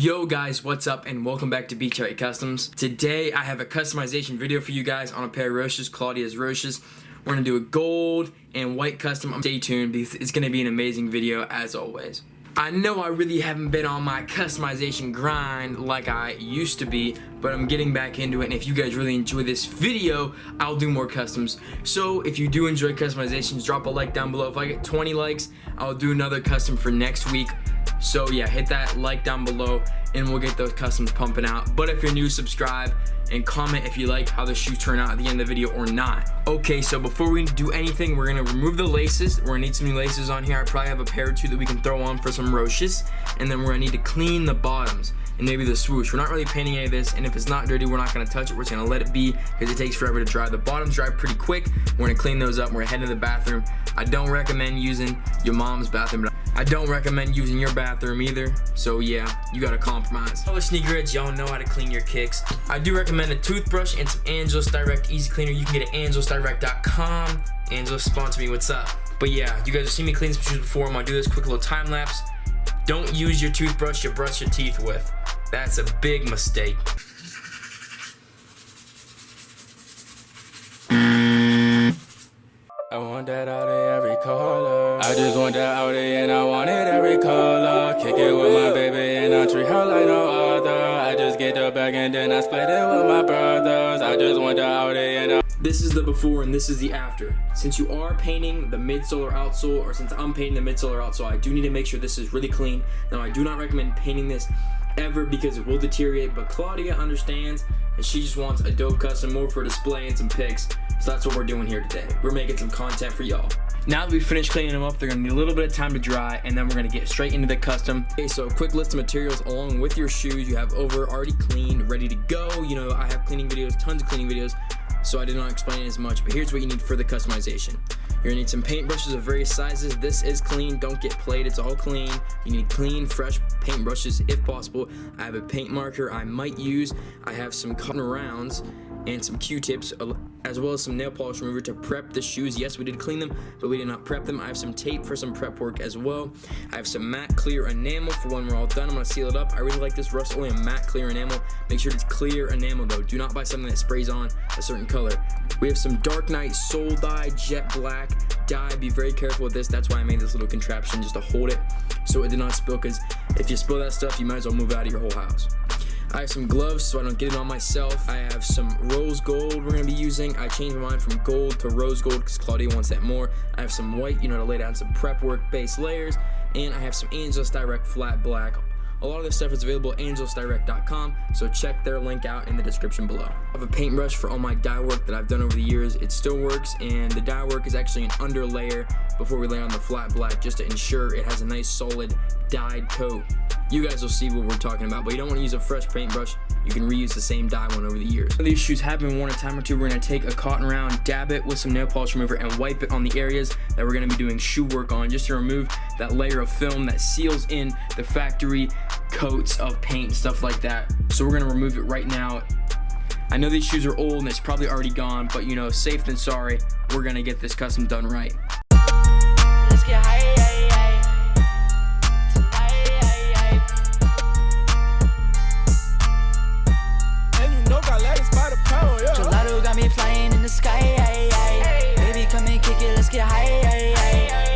Yo guys, what's up and welcome back to Beach Height Customs. Today I have a customization video for you guys on a pair of Roshes, Claudia's Roshes. We're going to do a gold and white custom. Stay tuned because it's going to be an amazing video as always. I know I really haven't been on my customization grind like I used to be, but I'm getting back into it, and if you guys really enjoy this video, I'll do more customs. So if you do enjoy customizations, drop a like down below. If I get 20 likes, I'll do another custom for next week. So yeah, hit that like down below and we'll get those customs pumping out. But if you're new, subscribe and comment if you like how the shoes turn out at the end of the video or not. Okay, so before we do anything, we're gonna remove the laces. We're gonna need some new laces on here. I probably have a pair or two that we can throw on for some Roshes. And then we're gonna need to clean the bottoms and maybe the swoosh. We're not really painting any of this, and if it's not dirty, we're not gonna touch it. We're just gonna let it be because it takes forever to dry. The bottoms dry pretty quick. We're gonna clean those up. We're gonna head to the bathroom. I don't recommend using your mom's bathroom, but I don't recommend using your bathroom either. So yeah, you gotta compromise. All the sneakerheads, y'all know how to clean your kicks. I do recommend a toothbrush and some Angelus Direct Easy Cleaner. You can get it at angelusdirect.com. Angelus, sponsor me, what's up? But yeah, you guys have seen me clean some shoes before. I'm gonna do this quick little time lapse. Don't use your toothbrush you brush your teeth with. That's a big mistake. I want that out of every color. I just want that out of and I want it every color. Kick it with my baby and I treat her like no other. I just get the bag and then I split it with my brothers. I just want that out of and I... This is the before and this is the after. Since you are painting the midsole or outsole, or since I'm painting the midsole or outsole, I do need to make sure this is really clean. Now, I do not recommend painting this ever because it will deteriorate, but Claudia understands and she just wants a dope custom, more for display and some pics. So that's what we're doing here today. We're making some content for y'all. Now that we've finished cleaning them up, they're gonna need a little bit of time to dry, and then we're gonna get straight into the custom. Okay, so quick list of materials along with your shoes you have over already cleaned, ready to go. You know, I have cleaning videos, tons of cleaning videos, so I did not explain it as much, but here's what you need for the customization. You're gonna need some paintbrushes of various sizes. This is clean, don't get played, it's all clean. You need clean, fresh paintbrushes if possible. I have a paint marker I might use. I have some cotton rounds and some Q-tips, as well as some nail polish remover to prep the shoes. Yes, we did clean them, but we did not prep them. I have some tape for some prep work as well. I have some matte clear enamel for when we're all done. I'm gonna seal it up. I really like this Rust-Oleum matte clear enamel. Make sure it's clear enamel though. Do not buy something that sprays on a certain color. We have some Dark Knight Soul Dye, jet black dye. Be very careful with this. That's why I made this little contraption just to hold it so it did not spill, because if you spill that stuff, you might as well move it out of your whole house. I have some gloves so I don't get it on myself. I have some rose gold we're gonna be using. I changed my mind from gold to rose gold because Claudia wants that more. I have some white, you know, to lay down some prep work base layers. And I have some Angelus Direct flat black. A lot of this stuff is available at angelusdirect.com, so check their link out in the description below. I have a paintbrush for all my dye work that I've done over the years. It still works, and the dye work is actually an under layer before we lay on the flat black, just to ensure it has a nice solid dyed coat. You guys will see what we're talking about, but you don't want to use a fresh paintbrush. You can reuse the same dye one over the years. These shoes have been worn a time or two. We're going to take a cotton round, dab it with some nail polish remover, and wipe it on the areas that we're going to be doing shoe work on, just to remove that layer of film that seals in the factory coats of paint and stuff like that. So we're going to remove it right now. I know these shoes are old and it's probably already gone, but you know, safe than sorry. We're going to get this custom done right. Let's get high. Gelato got me flying in the sky. Baby, come and kick it, let's get high.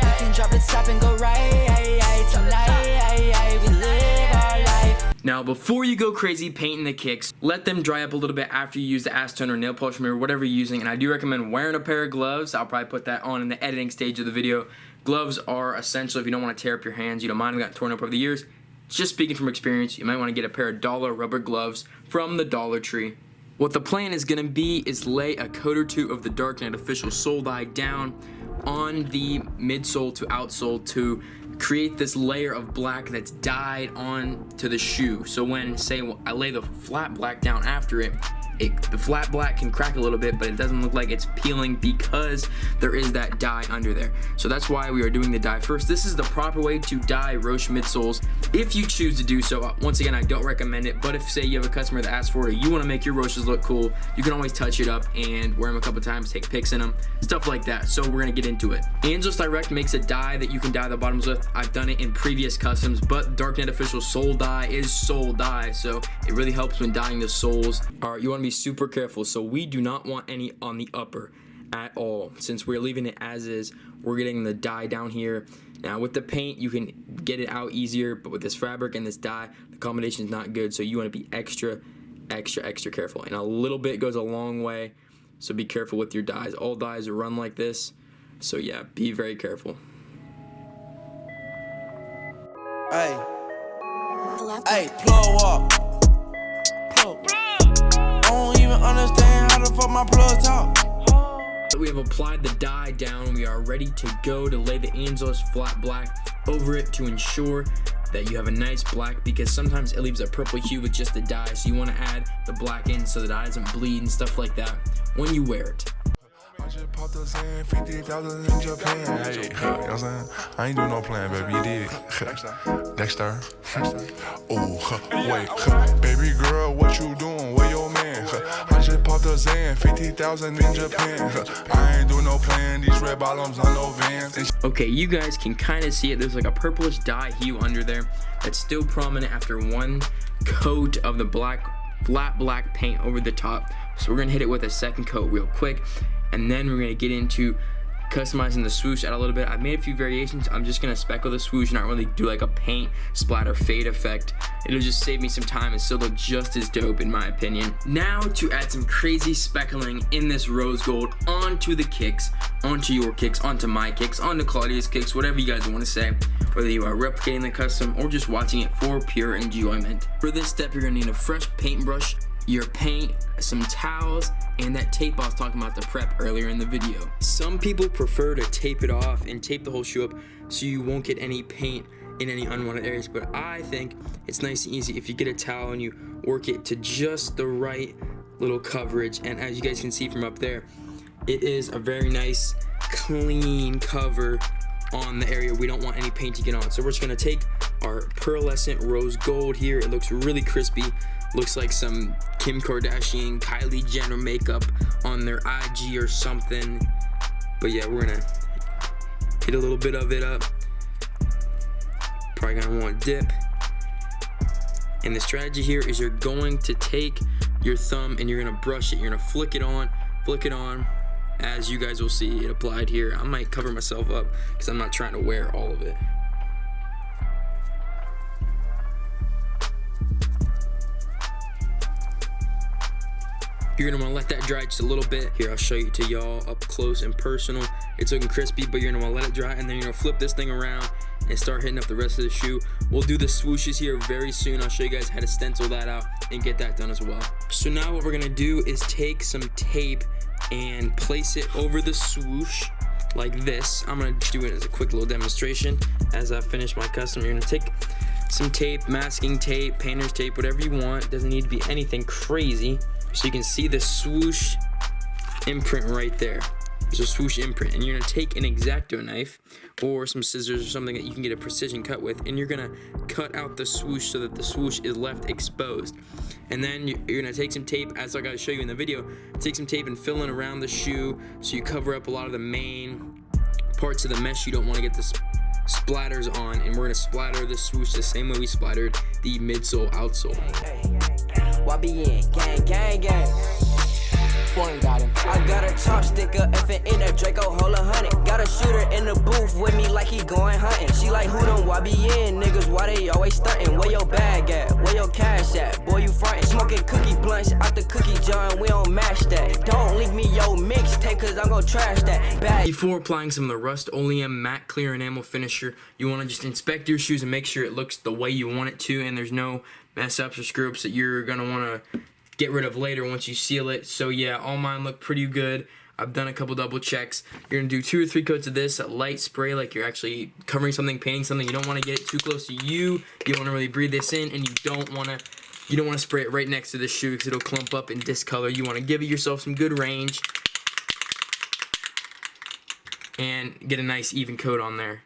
We can drop it top and go right. Tonight, we live our life. Now, before you go crazy painting the kicks, let them dry up a little bit after you use the acetone or nail polish remover, whatever you're using. And I do recommend wearing a pair of gloves. I'll probably put that on in the editing stage of the video. Gloves are essential if you don't want to tear up your hands. You don't mind them got torn up over the years. Just speaking from experience, you might want to get a pair of dollar rubber gloves from the Dollar Tree. What the plan is going to be is lay a coat or two of the Dark Knight Official Soul Dye down on the midsole to outsole to create this layer of black that's dyed on to the shoe. So when, say, I lay the flat black down after it, the flat black can crack a little bit, but it doesn't look like it's peeling because there is that dye under there. So that's why we are doing the dye first. This is the proper way to dye Roshe midsoles if you choose to do so. Once again, I don't recommend it, but if say you have a customer that asks for it, you want to make your Roshes look cool, you can always touch it up and wear them a couple times, take pics in them, stuff like that. So we're gonna get into it. Angelus Direct makes a dye that you can dye the bottoms with. I've done it in previous customs, but Darknet Official sole dye is sole dye, so it really helps when dyeing the soles. All right, you want to be super careful. So we do not want any on the upper at all. Since we're leaving it as is, we're getting the dye down here. Now with the paint, you can get it out easier, but with this fabric and this dye, the combination is not good. So you want to be extra careful. And a little bit goes a long way. So be careful with your dyes. All dyes run like this. So yeah, be very careful. Hey, plug up. I don't even understand how the fuck my plug talk. We have applied the dye down. We are ready to go to lay the Angelus flat black over it to ensure that you have a nice black, because sometimes it leaves a purple hue with just the dye. So you want to add the black in so the dye doesn't bleed and stuff like that when you wear it. I just popped up saying 50,000 in Japan. Hey, you know what I'm saying? I ain't do no plan, baby. You did it. Dexter. Oh, wait. Baby girl, what you doing? Where your man? I just popped up saying 50,000 in Japan. I ain't do no plan. These red bottoms on no Vans. Okay, you guys can kind of see it. There's like a purplish dye hue under there that's still prominent after one coat of the flat black paint over the top. So we're gonna hit it with a second coat real quick, and then we're gonna get into customizing the swoosh out a little bit. I've made a few variations. I'm just gonna speckle the swoosh, not really do like a paint splatter fade effect. It'll just save me some time and still look just as dope in my opinion. Now to add some crazy speckling in this rose gold onto the kicks, onto your kicks, onto my kicks, onto Claudia's kicks, whatever you guys want to say, whether you are replicating the custom or just watching it for pure enjoyment. For this step, you're gonna need a fresh paintbrush, your paint, some towels, and that tape I was talking about to prep earlier in the video. Some people prefer to tape it off and tape the whole shoe up so you won't get any paint in any unwanted areas, but I think it's nice and easy if you get a towel and you work it to just the right little coverage. And as you guys can see from up there, it is a very nice clean cover on the area we don't want any paint to get on. So we're just gonna take our pearlescent rose gold here. It looks really crispy. Looks like some Kim Kardashian, Kylie Jenner makeup on their IG or something. But yeah, we're gonna hit a little bit of it up. Probably gonna want to dip. And the strategy here is you're going to take your thumb and you're gonna brush it. You're gonna flick it on, as you guys will see it applied here. I might cover myself up because I'm not trying to wear all of it. You're gonna wanna let that dry just a little bit. Here, I'll show you to y'all up close and personal. It's looking crispy, but you're gonna wanna let it dry, and then you're gonna flip this thing around and start hitting up the rest of the shoe. We'll do the swooshes here very soon. I'll show you guys how to stencil that out and get that done as well. So now what we're gonna do is take some tape and place it over the swoosh like this. I'm gonna do it as a quick little demonstration as I finish my custom. You're gonna take some tape, masking tape, painter's tape, whatever you want. It doesn't need to be anything crazy. So you can see the swoosh imprint right there. There's a swoosh imprint, and you're gonna take an X-Acto knife or some scissors or something that you can get a precision cut with, and you're gonna cut out the swoosh so that the swoosh is left exposed. And then you're gonna take some tape, as I gotta show you in the video, take some tape and fill in around the shoe so you cover up a lot of the main parts of the mesh you don't wanna get the splatters on, and we're gonna splatter the swoosh the same way we splattered the midsole outsole. YBN, gang, gang. Foreign got him. I got a chopstick, a effing in a Draco, hold 100. Got a shooter in the booth with me like he going hunting. She like, who them YBN niggas, why they always stunting? Where your bag at? Where your cash at? Boy, you frontin'. Smoking cookie blunts out the cookie jar and we don't mash that. Don't link me your mixtape cause I'm gonna trash that. Bag. Before applying some of the Rust-Oleum matte clear enamel finisher, you wanna just inspect your shoes and make sure it looks the way you want it to, and there's no mess ups or screw ups that you're gonna wanna get rid of later once you seal it. So yeah, all mine look pretty good. I've done a couple double checks. You're gonna do 2 or 3 coats of this, a light spray like you're actually covering something, painting something. You don't wanna get it too close to you. You don't wanna really breathe this in, and you don't wanna You don't want to spray it right next to the shoe because it'll clump up and discolor. You want to give yourself some good range and get a nice even coat on there.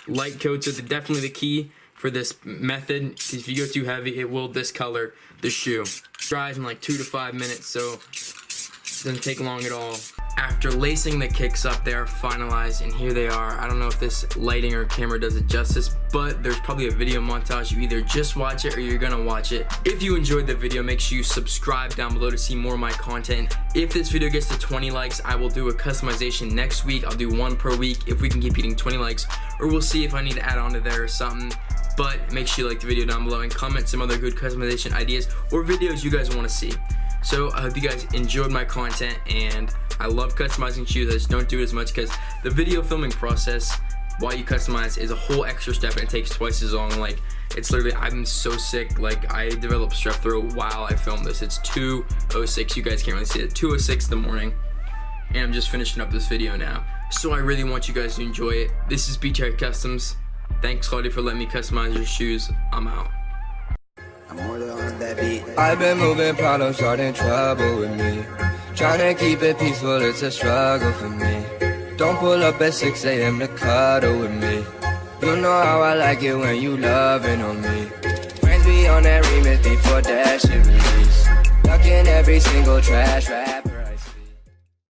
Light coats are definitely the key for this method, because if you go too heavy, it will discolor the shoe. It dries in like 2 to 5 minutes, so it doesn't take long at all. After lacing the kicks up, they are finalized, and here they are. I don't know if this lighting or camera does it justice, but there's probably a video montage. You either just watch it or you're gonna watch it. If you enjoyed the video, make sure you subscribe down below to see more of my content. If this video gets to 20 likes, I will do a customization next week. I'll do one per week if we can keep hitting 20 likes, or we'll see if I need to add on to there or something. But make sure you like the video down below and comment some other good customization ideas or videos you guys want to see. So I hope you guys enjoyed my content, and I love customizing shoes. I just don't do it as much because the video filming process while you customize is a whole extra step, and it takes twice as long. Like, it's literally, I'm so sick. Like, I developed strep throat while I filmed this. It's 2:06. You guys can't really see it. 2:06 in the morning, and I'm just finishing up this video now. So I really want you guys to enjoy it. This is BTR Customs. Thanks, Claudia, for letting me customize your shoes. I'm out. I've been moving problems, starting trouble with me. Trying to keep it peaceful, it's a struggle for me. Don't pull up at 6 a.m. to cuddle with me. You know how I like it when you loving on me. Friends be on that remix before that shit release. Ducking every single trash rap.